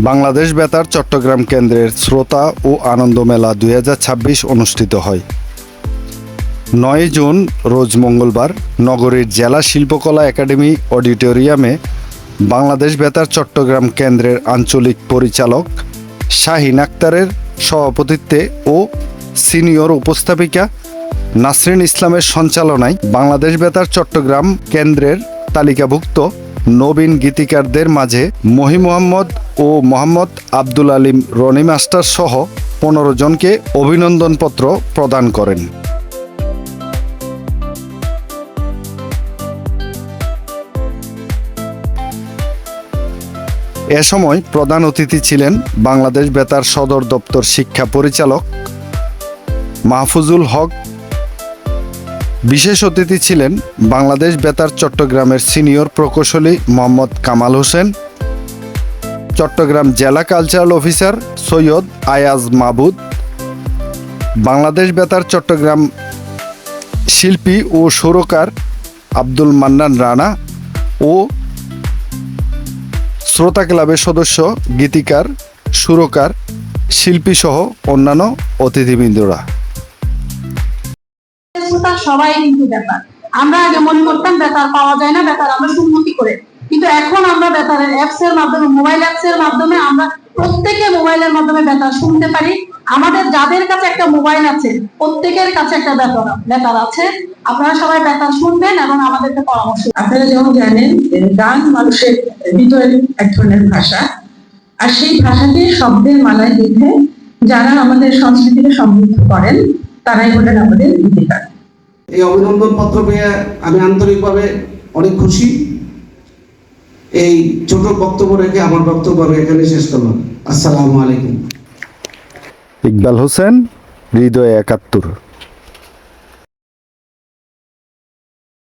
বাংলাদেশ বেতার চট্টগ্রাম কেন্দ্রের শ্রোতা ও আনন্দ মেলা 2026 অনুষ্ঠিত হয়। 9 জুন রোজ মঙ্গলবার নগরীর জেলা শিল্পকলা একাডেমি অডিটোরিয়ামে বাংলাদেশ বেতার চট্টগ্রাম কেন্দ্রের আঞ্চলিক পরিচালক শাহিন আক্তারের সভাপতিত্বে ও সিনিয়র উপস্থাপিকা নাসরিন ইসলামের সঞ্চালনায় বাংলাদেশ বেতার চট্টগ্রাম কেন্দ্রের তালিকাভুক্ত নবীন গীতিকারদের মাঝে মহি মোহাম্মদ ও মোহাম্মদ আব্দুল আলিম রনি মাস্টার সহ 15 জনকে অভিনন্দনপত্র প্রদান করেন। এ সময় প্রধান অতিথি ছিলেন বাংলাদেশ বেতার সদর দপ্তর শিক্ষা পরিচালক মাহফুজুল হক। বিশেষ অতিথি ছিলেন বাংলাদেশ বেতার চট্টগ্রামের সিনিয়র প্রকৌশলী মোহাম্মদ কামাল হোসেন, চট্টগ্রাম জেলা কালচারাল অফিসার সৈয়দ আয়াজ মাহবুদ, বাংলাদেশ বেতার চট্টগ্রাম শিল্পী ও সুরকার আব্দুল মান্নান রানা ও শ্রোতা ক্লাবের সদস্য, গীতিকার, সুরকার, শিল্পী সহ অন্যান্য অতিথিবৃন্দরা। সবাই কিন্তু বেতার, আমরা আগে মনে করতাম বেতার পাওয়া যায় না, বেতার আমরা শুনমতি করে, কিন্তু এখন আমরা বেতারের অ্যাপস এর মাধ্যমে, মোবাইল অ্যাপস এর মাধ্যমে আমরা প্রত্যেকে মোবাইলের মাধ্যমে বেতার শুনতে পারি। আমাদের যাদের কাছে একটা মোবাইল আছে প্রত্যেকের কাছে একটা বেতার আছে। আপনারা সবাই বেতার শুনবেন এবং আমাদেরকে পরামর্শ। আপনারা যেমন জানেন, গান মানুষের হৃদয়ের এক ধরনের ভাষা, আর সেই ভাষাকে শব্দের মালায় গেঁথে যারা আমাদের সংস্কৃতিকে সমৃদ্ধ করেন তারাই হলেন আমাদের গীতিকার। এই অভিনন্দন পত্র পেয়ে আমি আন্তরিকভাবে অনেক খুশি। এই ছোট বক্তব্য রেখে আমার বক্তব্য এখানে শেষ করলাম। আসসালামু আলাইকুম। ইকবাল হোসেন, হৃদয় 71।